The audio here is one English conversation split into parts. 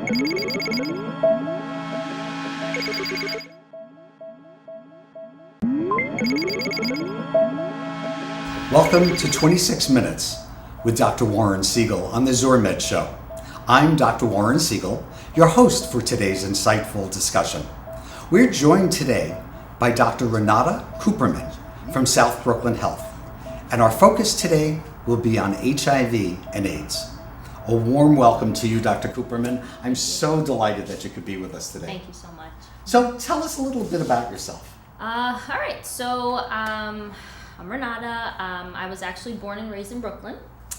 Welcome to 26 Minutes with Dr. Warren Seigel on the Zurmed Show. I'm Dr. Warren Seigel, your host for today's insightful discussion. We're joined today by Dr. Renata Kuperman from South Brooklyn Health, and our focus today will be on HIV and AIDS. A warm welcome to you, Dr. Kuperman. I'm so delighted that you could be with us today. Thank you so much. So tell us a little bit about yourself. All right, so I'm Renata. I was actually born and raised in Brooklyn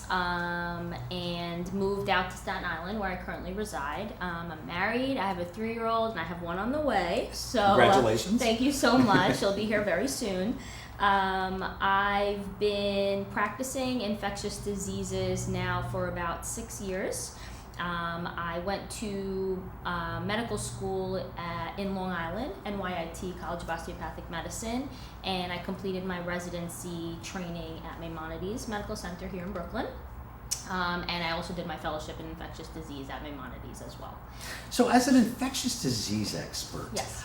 and moved out to Staten Island where I currently reside. I'm married, I have a 3-year-old, and I have one on the way. So Congratulations. Thank you so much. She'll be here very soon. I've been practicing infectious diseases now for about 6 years. I went to medical school in Long Island, NYIT, College of Osteopathic Medicine, and I completed my residency training at Maimonides Medical Center here in Brooklyn. And I also did my fellowship in infectious disease at Maimonides as well. So as an infectious disease expert, Yes.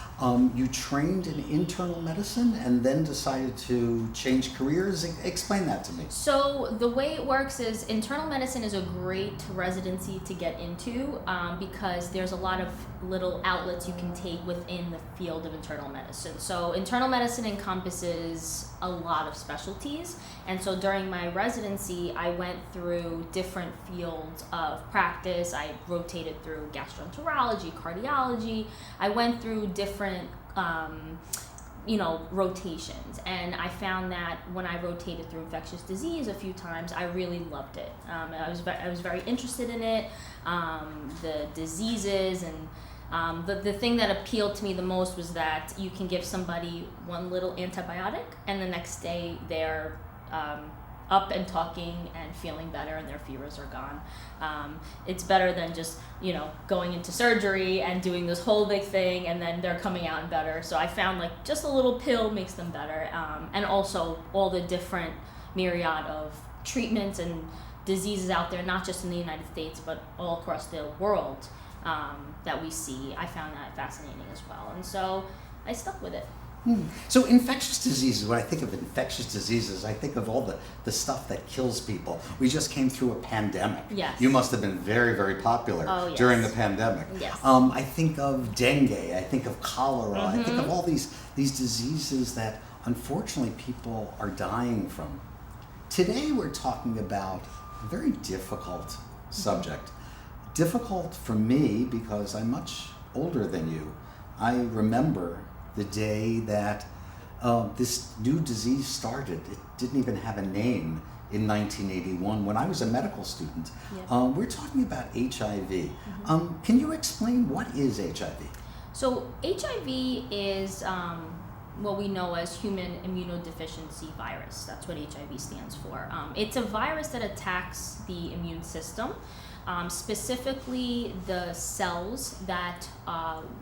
You trained in internal medicine and then decided to change careers. Explain that to me. So the way it works is internal medicine is a great residency to get into because there's a lot of little outlets you can take within the field of internal medicine. So internal medicine encompasses a lot of specialties, and so during my residency I went through different fields of practice. I rotated through gastroenterology, cardiology. I went through different rotations, and I found that when I rotated through infectious disease a few times, I really loved it. I was very interested in it, the diseases, and the thing that appealed to me the most was that you can give somebody one little antibiotic and the next day they're up and talking and feeling better and their fevers are gone. It's better than just, going into surgery and doing this whole big thing and then they're coming out and better. So I found like just a little pill makes them better. And also all the different myriad of treatments and diseases out there, not just in the United States, but all across the world that we see. I found that fascinating as well. And so I stuck with it. So infectious diseases, when I think of infectious diseases, I think of all the stuff that kills people. We just came through a pandemic. Yes. You must have been very, very popular during the pandemic. Yes. I think of dengue, I think of cholera, I think of all these diseases that unfortunately people are dying from. Today we're talking about a very difficult subject. Difficult for me because I'm much older than you. I remember the day that this new disease started. It didn't even have a name in 1981 when I was a medical student. Yeah. We're talking about HIV. Can you explain what is HIV? So HIV is what we know as human immunodeficiency virus. That's what HIV stands for. It's a virus that attacks the immune system. Specifically the cells that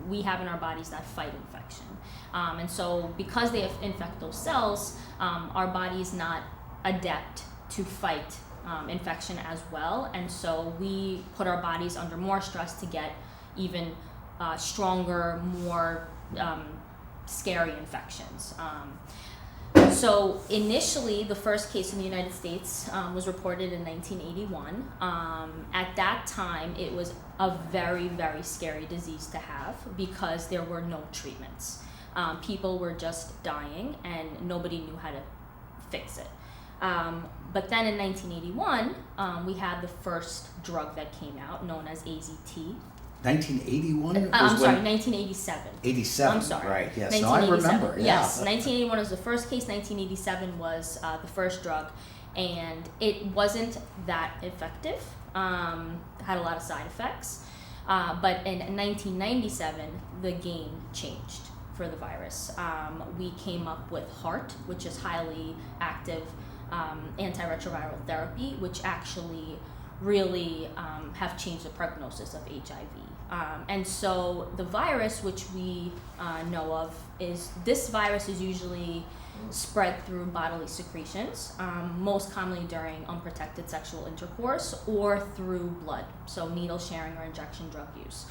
we have in our bodies that fight infection. And so because they infect those cells, our body is not adept to fight infection as well. And so we put our bodies under more stress to get even stronger, more scary infections. So initially, the first case in the United States was reported in 1981. At that time, it was a very, very scary disease to have because there were no treatments. People were just dying and nobody knew how to fix it. But then in 1981, we had the first drug that came out known as AZT. 1981? I'm sorry, 1987. 87. I'm sorry. Right, yes. No, I remember. Yes, 1981 was the first case, 1987 was the first drug, and it wasn't that effective, had a lot of side effects, but in 1997, the game changed for the virus. We came up with HAART, which is highly active antiretroviral therapy, which actually really have changed the prognosis of HIV. And so the virus, which we know of, this virus is usually spread through bodily secretions, most commonly during unprotected sexual intercourse or through blood, so needle sharing or injection drug use.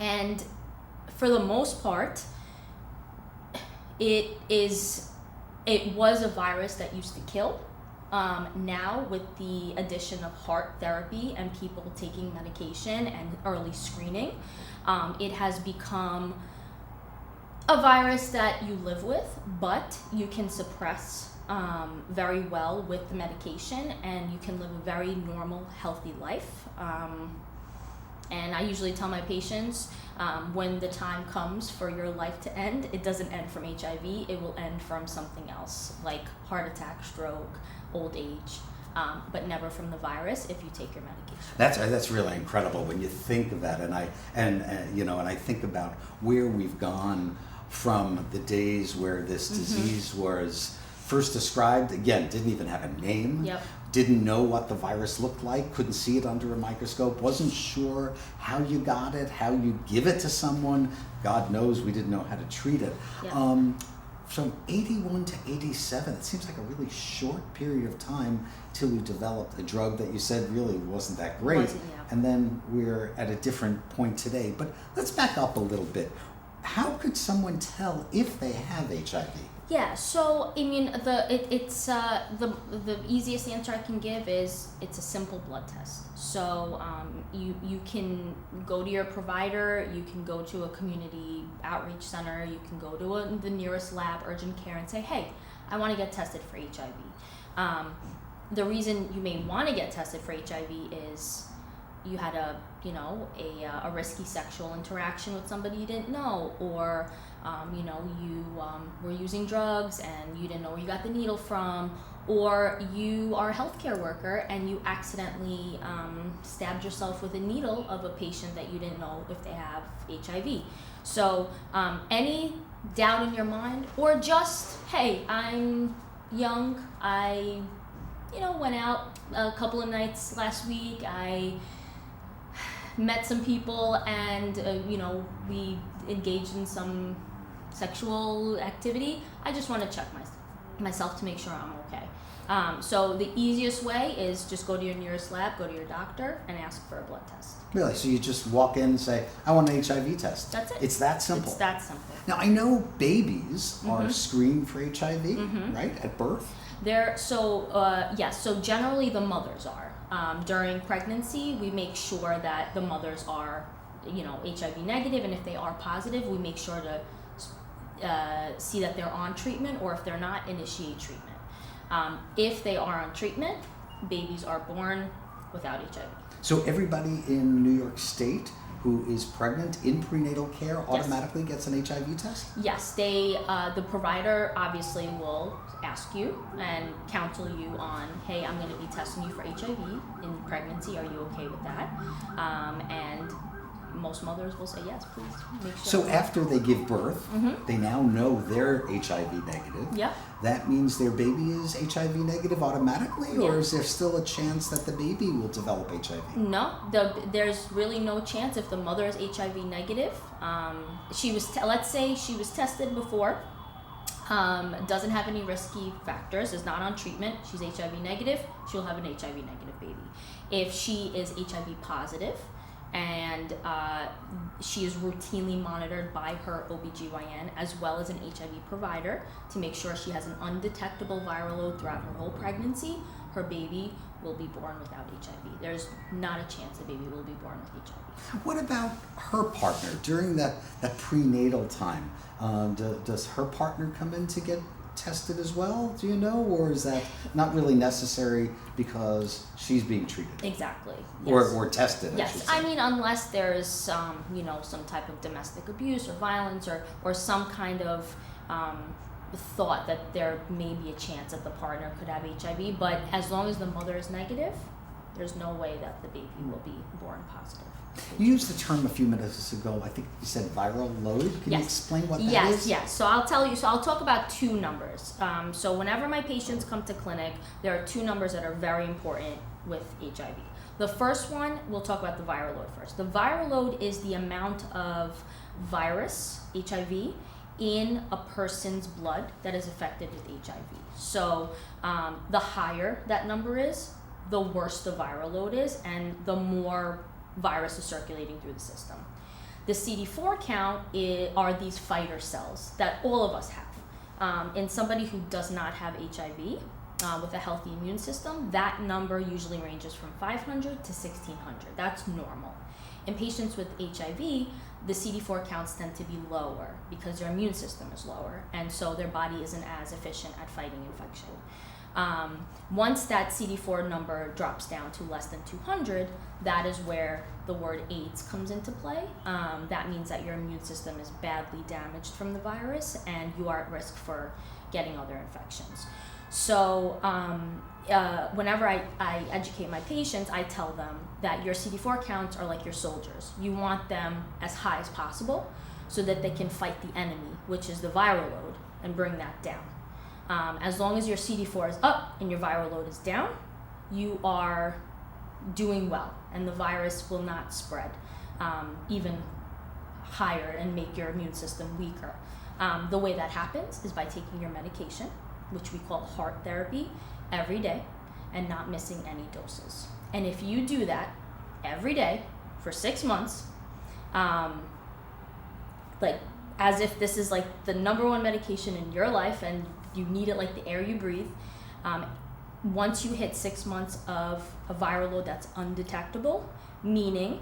And for the most part, it was a virus that used to kill. Now, with the addition of heart therapy and people taking medication and early screening, it has become a virus that you live with, but you can suppress very well with the medication, and you can live a very normal, healthy life. And I usually tell my patients, when the time comes for your life to end, it doesn't end from HIV, it will end from something else, like heart attack, stroke, old age, but never from the virus if you take your medication. That's really incredible when you think of that, and I think about where we've gone from the days where this disease was first described. Again, didn't even have a name. Yep. Didn't know what the virus looked like, couldn't see it under a microscope, wasn't sure how you got it, how you give it to someone. God knows we didn't know how to treat it. Yep. From 81 to 87, it seems like a really short period of time till we developed a drug that you said really wasn't that great. Yeah. And then we're at a different point today. But let's back up a little bit. How could someone tell if they have HIV? Yeah, so I mean, the easiest answer I can give is it's a simple blood test. So you can go to your provider, you can go to a community outreach center, you can go to the nearest lab, urgent care, and say, hey, I want to get tested for HIV. The reason you may want to get tested for HIV is you had a risky sexual interaction with somebody you didn't know, or you were using drugs and you didn't know where you got the needle from, or you are a healthcare worker and you accidentally stabbed yourself with a needle of a patient that you didn't know if they have HIV. So any doubt in your mind, or just, hey, I'm young, I went out a couple of nights last week, I met some people, and we engaged in some sexual activity. I just want to check myself to make sure I'm okay. So the easiest way is just go to your nearest lab, go to your doctor, and ask for a blood test. Really? So you just walk in and say, I want an HIV test? That's it. It's that simple? It's that simple. Now, I know babies are screened for HIV, right, at birth? So generally the mothers are. During pregnancy, we make sure that the mothers are, HIV negative, and if they are positive, we make sure to see that they're on treatment, or if they're not, initiate treatment. If they are on treatment, babies are born without HIV. So everybody in New York State who is pregnant in prenatal care automatically gets an HIV test? Yes, the provider obviously will ask you and counsel you on, hey, I'm going to be testing you for HIV in pregnancy. Are you okay with that? And most mothers will say yes, please make sure. So after they give birth, they now know they're HIV negative. Yep. That means their baby is HIV negative automatically, or is there still a chance that the baby will develop HIV? No, there's really no chance if the mother is HIV negative. Let's say she was tested before, doesn't have any risky factors, is not on treatment, she's HIV negative, she'll have an HIV negative baby. If she is HIV positive, and she is routinely monitored by her OBGYN as well as an HIV provider to make sure she has an undetectable viral load throughout her whole pregnancy, her baby will be born without HIV. There's not a chance the baby will be born with HIV. What about her partner during that prenatal time? Does her partner come in to get tested as well, do you know, or is that not really necessary because she's being treated? Exactly. Yes. Or tested. Yes, I mean, unless there's some type of domestic abuse or violence or some kind of thought that there may be a chance that the partner could have HIV, but as long as the mother is negative, there's no way that the baby will be born positive. You used the term a few minutes ago, I think you said viral load. Can you explain what that is? Yes. So I'll tell you, I'll talk about two numbers. So whenever my patients come to clinic, there are two numbers that are very important with HIV. The first one, we'll talk about the viral load first. The viral load is the amount of virus, HIV, in a person's blood that is affected with HIV. So the higher that number is, the worse the viral load is, and the more virus is circulating through the system. The CD4 count are these fighter cells that all of us have. In somebody who does not have HIV, with a healthy immune system, that number usually ranges from 500 to 1600. That's normal. In patients with HIV, the CD4 counts tend to be lower because their immune system is lower, and so their body isn't as efficient at fighting infection. Once that CD4 number drops down to less than 200, that is where the word AIDS comes into play. That means that your immune system is badly damaged from the virus and you are at risk for getting other infections. So whenever I educate my patients, I tell them that your CD4 counts are like your soldiers. You want them as high as possible so that they can fight the enemy, which is the viral load, and bring that down. As long as your CD4 is up and your viral load is down, you are doing well, and the virus will not spread even higher and make your immune system weaker. The way that happens is by taking your medication, which we call heart therapy, every day, and not missing any doses. And if you do that every day for 6 months, like as if this is like the number one medication in your life and you need it like the air you breathe, once you hit 6 months of a viral load that's undetectable, meaning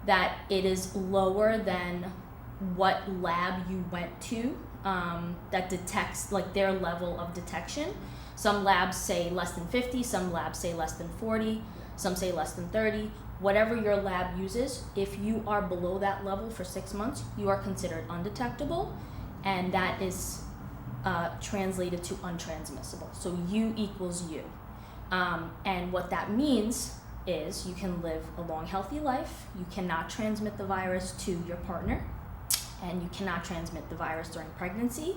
that it is lower than what lab you went to that detects like their level of detection. Some labs say less than 50, some labs say less than 40, some say less than 30. Whatever your lab uses, if you are below that level for 6 months, you are considered undetectable, and that is translated to untransmissible. So U equals U. And what that means is you can live a long, healthy life. You cannot transmit the virus to your partner, and you cannot transmit the virus during pregnancy,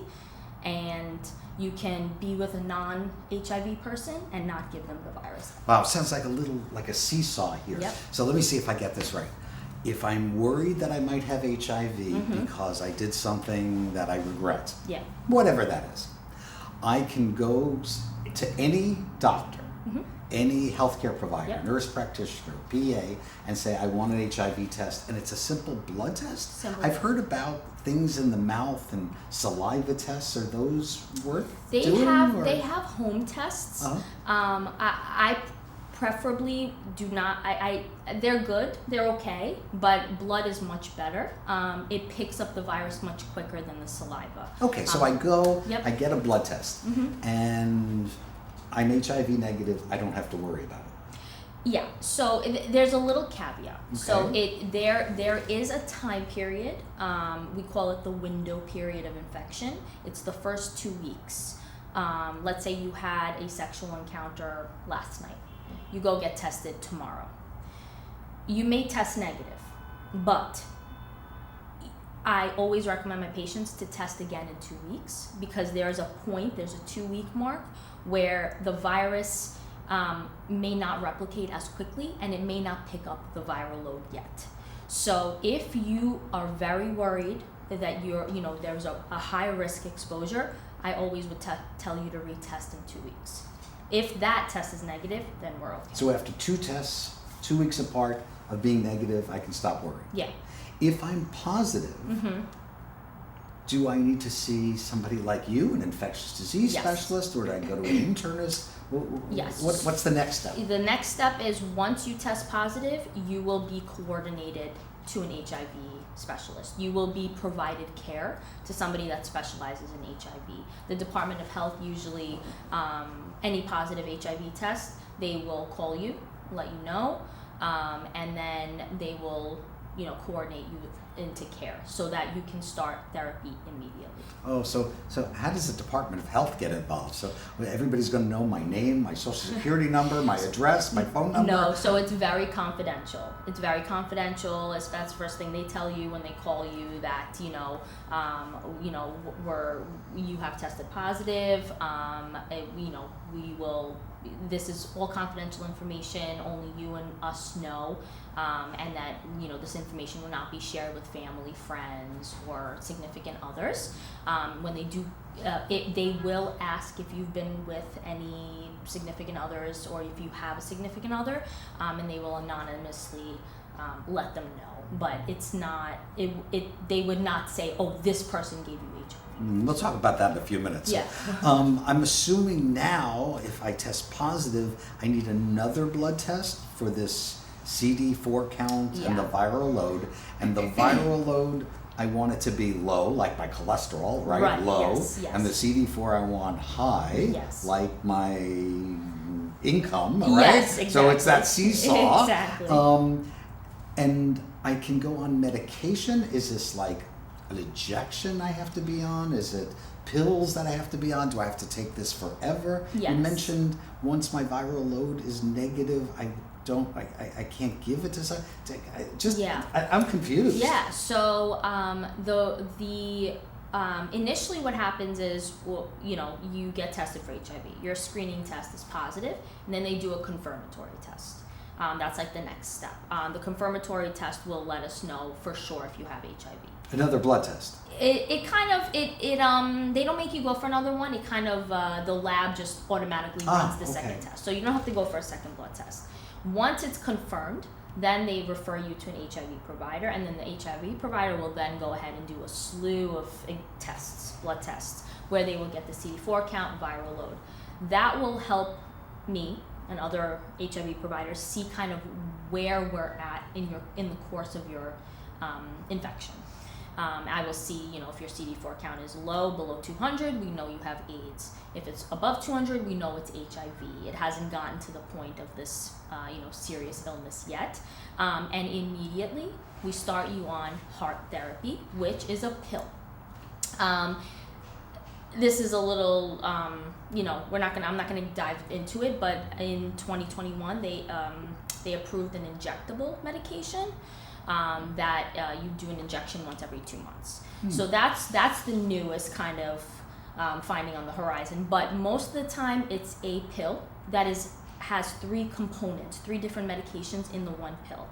and you can be with a non-HIV person and not give them the virus. Wow, sounds like a seesaw here. Yep. So let me see if I get this right. If I'm worried that I might have HIV Mm-hmm. because I did something that I regret, Yeah. whatever that is, I can go to any doctor, Mm-hmm. any healthcare provider, Yep. nurse practitioner, PA, and say, I want an HIV test, and it's a simple blood test? Simple. I've heard about things in the mouth and saliva tests. Are those worth They doing? have home tests. Uh-huh. I preferably do not. They're good. They're okay, but blood is much better. It picks up the virus much quicker than the saliva. Okay, so I go, Yep. I get a blood test, Mhm. and I'm HIV negative. I don't have to worry about it. Yeah, so there's a little caveat. So Okay. there is a time period. We call it the window period of infection. It's the first 2 weeks. Let's say you had a sexual encounter last night. You go get tested tomorrow. You may test negative, but I always recommend my patients to test again in 2 weeks, because there's a 2-week mark where the virus may not replicate as quickly, and it may not pick up the viral load yet. So if you are very worried that there's a high risk exposure, I always would tell you to retest in 2 weeks. If that test is negative, then we're okay. So after 2 tests, 2 weeks apart of being negative, I can stop worrying. Yeah. If I'm positive, Mm-hmm. do I need to see somebody like you, an infectious disease Yes. specialist, or do I go to an internist? Yes. What's the next step? The next step is, once you test positive, you will be coordinated to an HIV specialist. You will be provided care to somebody that specializes in HIV. The Department of Health usually, any positive HIV test, they will call you, let you know, and then they will, coordinate you into care so that you can start therapy immediately. Oh, so how does the Department of Health get involved? So everybody's going to know my name, my social security number, my address, my phone number? No, so it's very confidential. It's very confidential. That's the first thing they tell you when they call you, that you have tested positive. We will this is all confidential information, only you and us know, and that, you know, this information will not be shared with family, friends, or significant others. When they do, they will ask if you've been with any significant others, or if you have a significant other, and they will anonymously let them know. But it's not, they would not say, oh, this person gave you HIV. We'll talk about that in a few minutes. Yeah. I'm assuming now, if I test positive, I need another blood test for this CD4 count and the viral load. And the viral load, I want it to be low, like my cholesterol, right? Right, Low. yes. And the CD4 I want high, Yes. like my income, right? Yes, exactly. So it's that seesaw. Exactly. And I can go on medication. Is this like an injection I have to be on? Is it pills that I have to be on? Do I have to take this forever? Yes. You mentioned once my viral load is negative, I can't give it to someone. I'm confused. Yeah. So initially what happens is, well, you know, you get tested for HIV. Your screening test is positive, and then they do a confirmatory test. That's like the next step. The confirmatory test will let us know for sure if you have HIV. Another blood test. They don't make you go for another one. It kind of, the lab just automatically runs the second test. So you don't have to go for a second blood test. Once it's confirmed, then they refer you to an HIV provider, and then the HIV provider will then go ahead and do a slew of tests, blood tests, where they will get the CD4 count, viral load. That will help me and other HIV providers see kind of where we're at in the course of your infection. I will see, you know, if your CD4 count is low, below 200, we know you have AIDS. If it's above 200, we know it's HIV. It hasn't gotten to the point of this, serious illness yet. And immediately, we start you on HAART therapy, which is a pill. This is a little, I'm not gonna dive into it, but in 2021, they approved an injectable medication. That you do an injection once every 2 months. So that's the newest kind of finding on the horizon. But most of the time, it's a pill that has 3 components, 3 different medications in the one pill.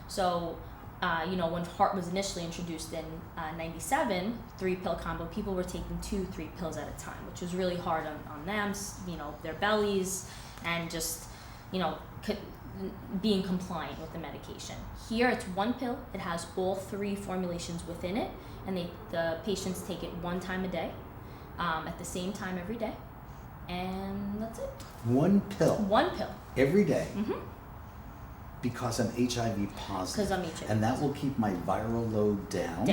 So, when HAART was initially introduced in 97, 3-pill combo, people were taking 2-3 pills at a time, which was really hard on them, their bellies, and just, being compliant with the medication. Here it's one pill. It has all 3 formulations within it, and the patients take it 1 time a day, at the same time every day, and that's it. One pill. One pill. Every day. Mm-hmm. Because I'm HIV positive. Because I'm HIV. And that will keep my viral load down.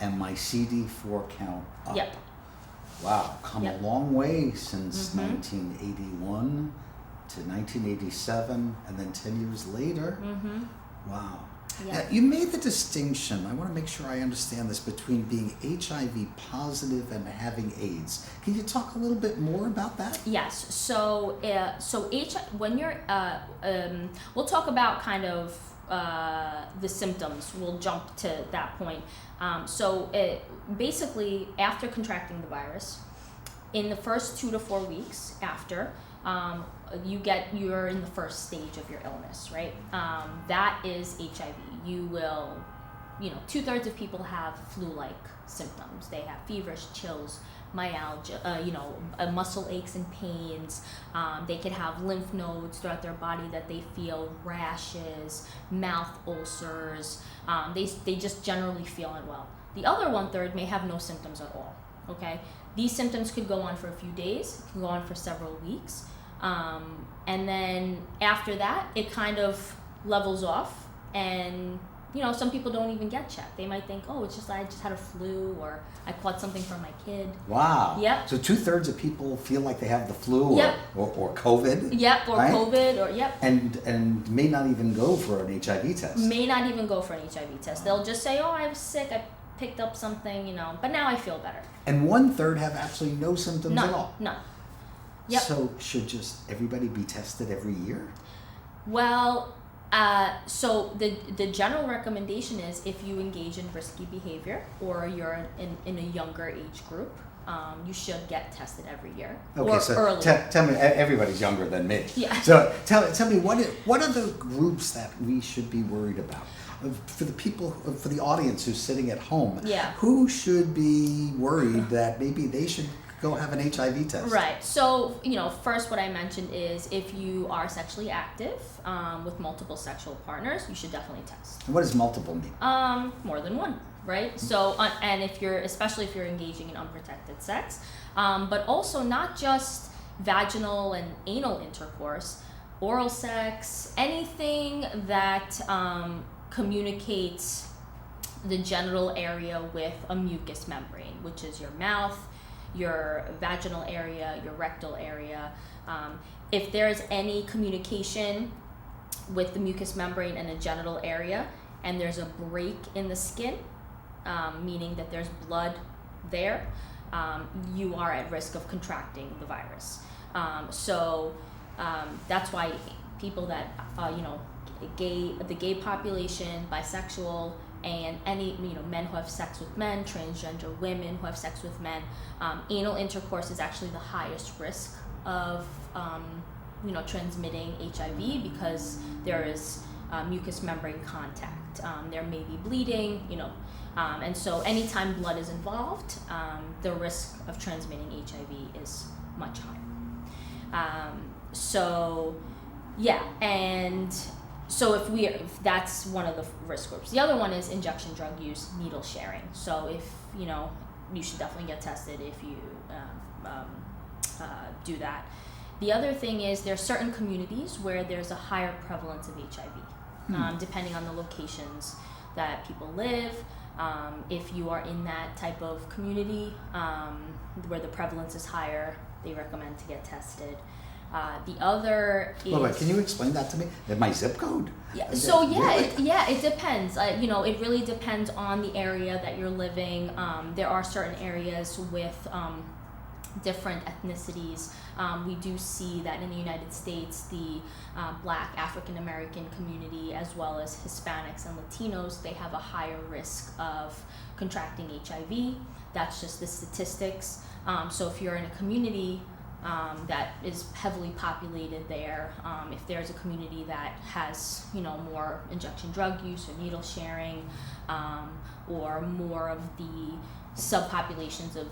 And my CD4 count up. Yep. Wow, come a long way since 1981 1981 to 1987, and then 10 years later. Wow. Yeah. Now, you made the distinction, I want to make sure I understand this, between being HIV positive and having AIDS. Can you talk a little bit more about that? Yes. So when you're, we'll talk about kind of the symptoms. We'll jump to that point. Basically, after contracting the virus, in the first 2 to 4 weeks after, you're in the first stage of your illness, right? That is HIV. You will, 2/3 of people have flu-like symptoms. They have feverish, chills, myalgia, muscle aches and pains. They could have lymph nodes throughout their body that they feel, rashes, mouth ulcers. They just generally feel unwell. The other 1/3 may have no symptoms at all, okay? These symptoms could go on for a few days, could go on for several weeks. And then after that, it kind of levels off, and some people don't even get checked. They might think, oh, I just had a flu, or I caught something from my kid. Wow. Yep. So 2/3 of people feel like they have the flu or COVID. Yep, or right? COVID, or yep. And may not even go for an HIV test. May not even go for an HIV test. They'll just say, oh, I was sick, I picked up something, but now I feel better. And 1/3 have absolutely no symptoms at all. None. Yep. So should just everybody be tested every year? Well, so the general recommendation is if you engage in risky behavior, or you're in a younger age group, you should get tested every year Okay, or so earlier. tell me, everybody's younger than me. Yeah. So tell me, what are the groups that we should be worried about? For the people, for the audience who's sitting at home, Yeah. who should be worried that maybe they should go have an HIV test? Right. So, first what I mentioned is if you are sexually active with multiple sexual partners, you should definitely test. And what does multiple mean? More than one, right? So, and especially if you're engaging in unprotected sex, but also not just vaginal and anal intercourse, oral sex, anything that communicates the genital area with a mucous membrane, which is your mouth, your vaginal area, your rectal area. If there's any communication with the mucous membrane and the genital area, and there's a break in the skin, meaning that there's blood there, you are at risk of contracting the virus. That's why people that, the gay population, bisexual, and any men who have sex with men, transgender women who have sex with men, anal intercourse is actually the highest risk of transmitting HIV because there is mucous membrane contact. There may be bleeding, and so anytime blood is involved, the risk of transmitting HIV is much higher. So if that's one of the risk groups. The other one is injection drug use, needle sharing. So if, you should definitely get tested if you do that. The other thing is there are certain communities where there's a higher prevalence of HIV, depending on the locations that people live. If you are in that type of community where the prevalence is higher, they recommend to get tested. The other is... Wait, can you explain that to me? My zip code? Yeah. Really? It depends. It really depends on the area that you're living. There are certain areas with different ethnicities. We do see that in the United States, the Black African American community, as well as Hispanics and Latinos, they have a higher risk of contracting HIV. That's just the statistics. So if you're in a community that is heavily populated there, if there's a community that has more injection drug use or needle sharing, or more of the subpopulations of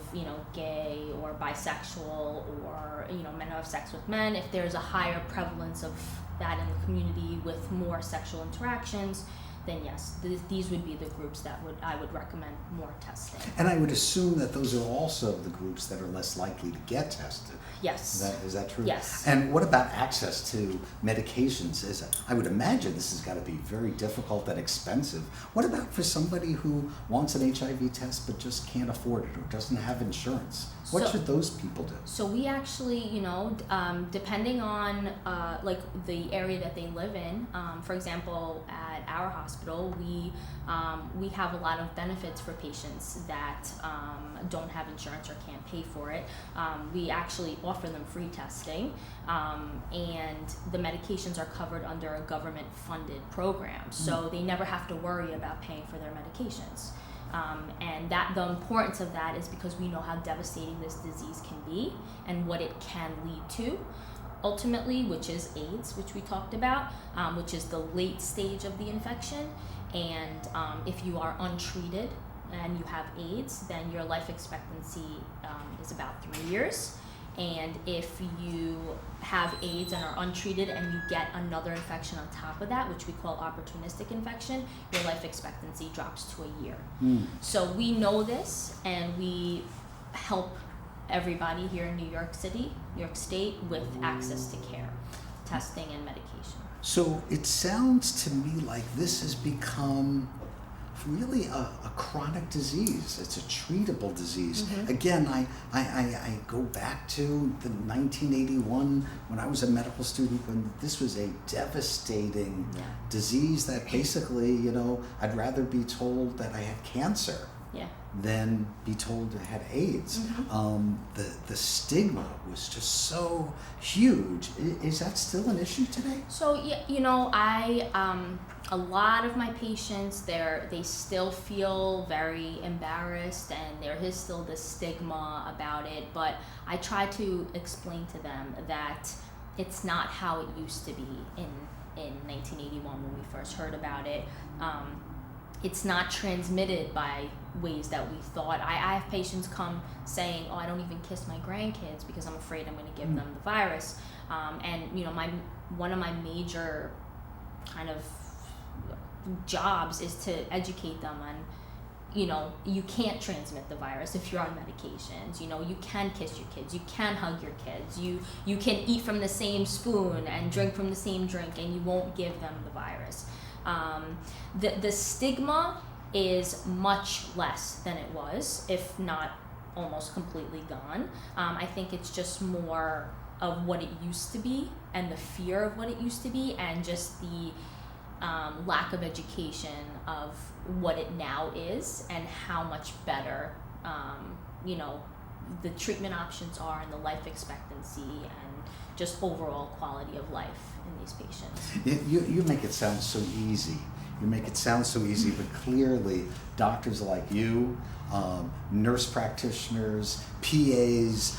gay or bisexual or men who have sex with men, if there's a higher prevalence of that in the community with more sexual interactions, then yes, these would be the groups that I would recommend more testing. And I would assume that those are also the groups that are less likely to get tested. Yes. Is that true? Yes. And what about access to medications? I would imagine this has got to be very difficult and expensive. What about for somebody who wants an HIV test but just can't afford it or doesn't have insurance? What should those people do? So we actually, depending on the area that they live in, for example, at our hospital, we have a lot of benefits for patients that don't have insurance or can't pay for it. We actually offer them free testing, and the medications are covered under a government-funded program, so they never have to worry about paying for their medications. And the importance of that is because we know how devastating this disease can be and what it can lead to ultimately, which is AIDS, which we talked about, which is the late stage of the infection. And if you are untreated and you have AIDS, then your life expectancy is about 3 years. And if you have AIDS and are untreated and you get another infection on top of that, which we call opportunistic infection, your life expectancy drops to a year. So we know this, and we help everybody here in New York State with access to care, testing, and medication. So it sounds to me like this has become really a chronic disease. It's a treatable disease. Again, I go back to the 1981 when I was a medical student, when this was a devastating disease that basically, I'd rather be told that I had cancer than be told I had AIDS. The stigma was just so huge. Is that still an issue today? So A lot of my patients, they still feel very embarrassed, and there is still this stigma about it, but I try to explain to them that it's not how it used to be in 1981 when we first heard about it. It's not transmitted by ways that we thought. I have patients come saying, "Oh, I don't even kiss my grandkids because I'm afraid I'm going to give them the virus." And one of my major kind of jobs is to educate them on, you can't transmit the virus if you're on medications. You can kiss your kids, you can hug your kids, you can eat from the same spoon and drink from the same drink, and you won't give them the virus. The stigma is much less than it was, if not almost completely gone. I think it's just more of what it used to be, and the fear of what it used to be, and just the lack of education of what it now is, and how much better the treatment options are, and the life expectancy, and just overall quality of life in these patients. You make it sound so easy. You make it sound so easy, but clearly doctors like you, nurse practitioners, PAs,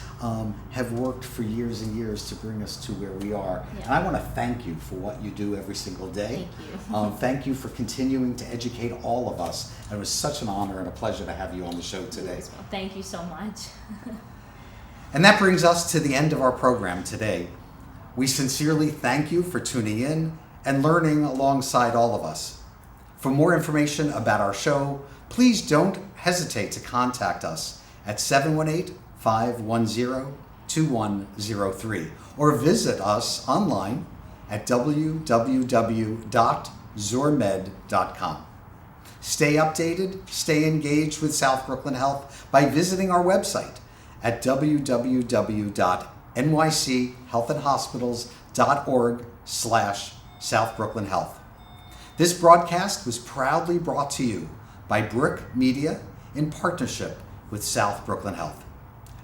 have worked for years and years to bring us to where we are. Yeah. And I want to thank you for what you do every single day. Thank you. Thank you for continuing to educate all of us. And it was such an honor and a pleasure to have you on the show today. Well, thank you so much. And that brings us to the end of our program today. We sincerely thank you for tuning in and learning alongside all of us. For more information about our show, please don't hesitate to contact us at 718-510-2103 or visit us online at www.zurmed.com. Stay updated, stay engaged with South Brooklyn Health by visiting our website at www.nychealthandhospitals.org/South Brooklyn Health. This broadcast was proudly brought to you by Brick Media in partnership with South Brooklyn Health.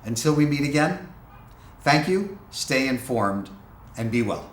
Until we meet again, thank you, stay informed, and be well.